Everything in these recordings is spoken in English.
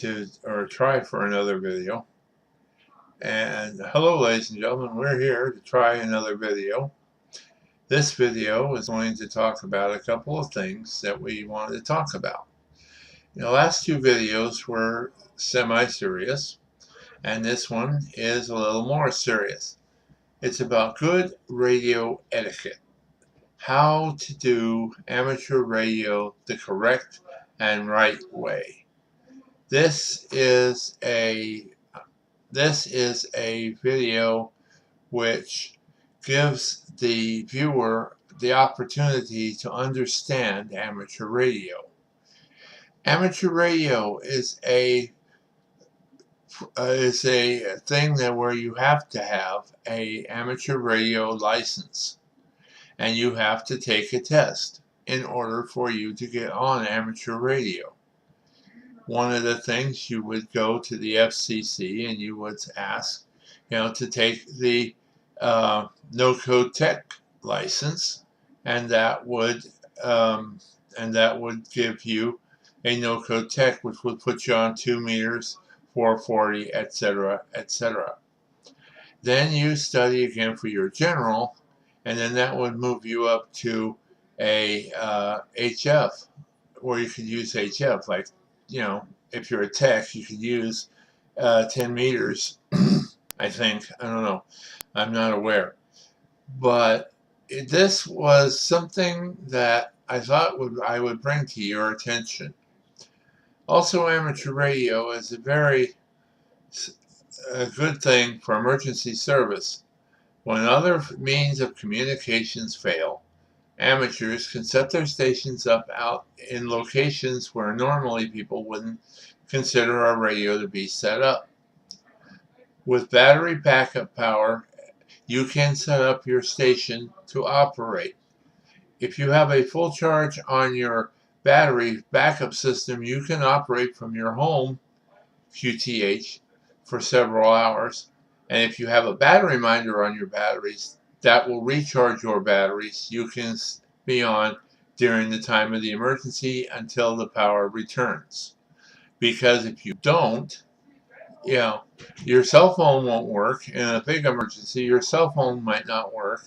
or try for another video. And hello, ladies and gentlemen, we're here to try another video. This video is going to talk about a couple of things that we wanted to talk about. The last two videos were semi-serious, and this one is a little more serious. It's about good radio etiquette. How to do amateur radio the correct and right way. This is a video which gives the viewer the opportunity to understand amateur radio. Amateur radio is a thing that where you have to have a amateur radio license, and you have to take a test in order for you to get on amateur radio. One of the things, you would go to the FCC and you would ask, to take the No Code Tech license, and that would give you a No Code Tech, which would put you on 2 meters, 440, etc., etc. Then you study again for your general, and then that would move you up to a HF, where you could use HF. Like, if you're a tech, you could use 10 meters, I think. I don't know. I'm not aware. But this was something that I thought I would bring to your attention. Also, amateur radio is a very good thing for emergency service. When other means of communications fail, amateurs can set their stations up out in locations where normally people wouldn't consider a radio to be set up. With battery backup power, you can set up your station to operate. If you have a full charge on your battery backup system, you can operate from your home QTH for several hours. And if you have a battery minder on your batteries, that will recharge your batteries. You can be on during the time of the emergency until the power returns. Because if you don't, your cell phone won't work. In a big emergency, your cell phone might not work.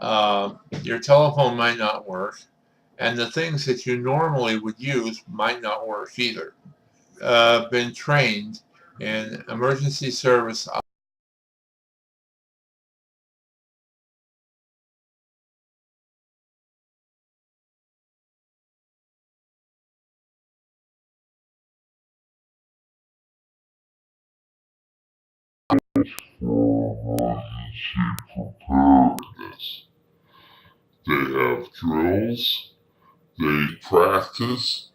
Your telephone might not work. And the things that you normally would use might not work either. Been trained in emergency service for emergency preparedness. They have drills, they practice,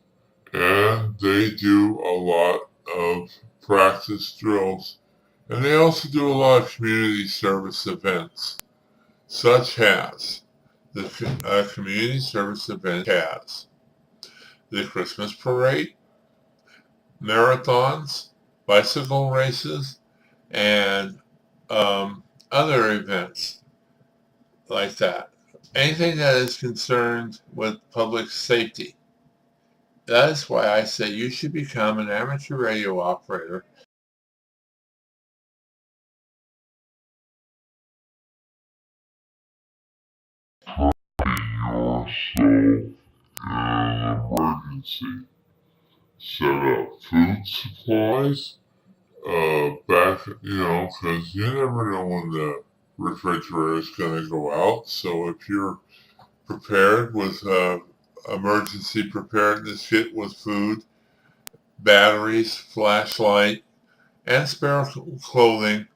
and they do a lot of practice drills. And they also do a lot of community service events, such as the community service event has the Christmas parade, marathons, bicycle races, and other events like that. Anything that is concerned with public safety. That is why I say you should become an amateur radio operator. Yourself in an emergency. Set up food supplies, because you never know when the refrigerator is going to go out. So if you're prepared with emergency preparedness kit with food, batteries, flashlight, and spare clothing,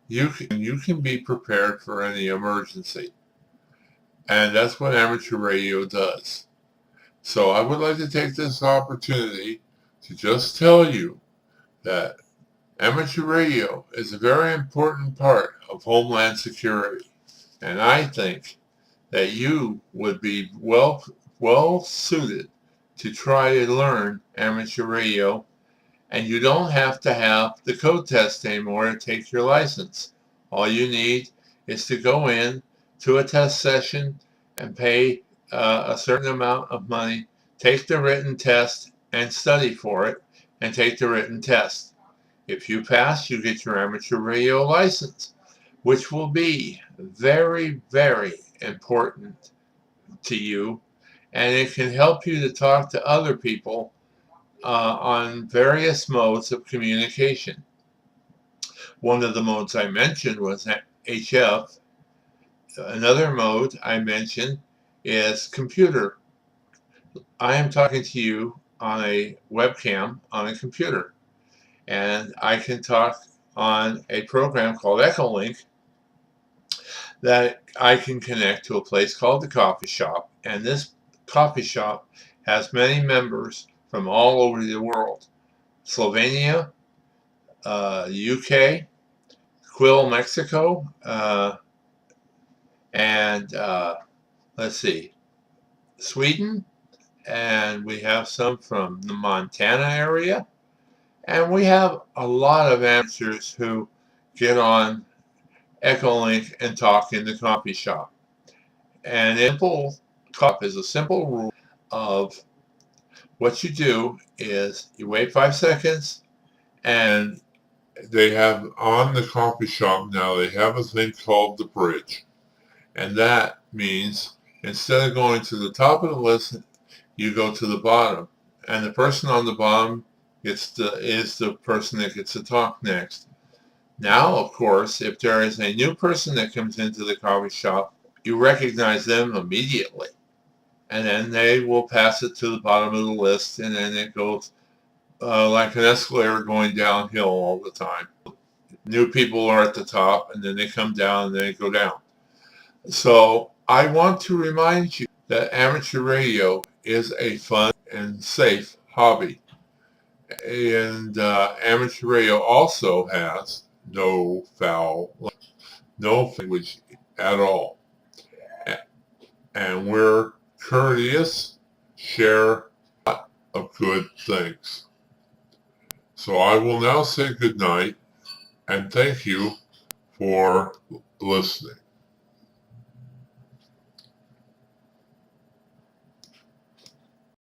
you can be prepared for any emergency. And that's what amateur radio does. So I would like to take this opportunity to just tell you that amateur radio is a very important part of Homeland Security. And I think that you would be well suited to try to learn amateur radio, and you don't have to have the code test anymore to take your license. All you need is to go in to a test session and pay a certain amount of money, take the written test and study for it, and take the written test. If you pass, you get your amateur radio license, which will be very, very important to you, and it can help you to talk to other people on various modes of communication. One of the modes I mentioned was HF. Another mode I mentioned is computer. I am talking to you on a webcam on a computer, and I can talk on a program called Echolink that I can connect to a place called the Coffee Shop, and this coffee shop has many members from all over the world. Slovenia, UK, Quill, Mexico, and let's see, Sweden, and we have some from the Montana area, and we have a lot of amateurs who get on Echolink and talk in the coffee shop. And is a simple rule of what you do is you wait 5 seconds, and they have on the coffee shop now, they have a thing called the bridge. And that means instead of going to the top of the list, you go to the bottom. And the person on the bottom is the person that gets to talk next. Now, of course, if there is a new person that comes into the coffee shop, you recognize them immediately. And then they will pass it to the bottom of the list, and then it goes like an escalator going downhill all the time. New people are at the top, and then they come down, and then they go down. So I want to remind you that amateur radio is a fun and safe hobby. And amateur radio also has no foul, no language at all. And we're courteous, share a lot of good things. So I will now say good night and thank you for listening.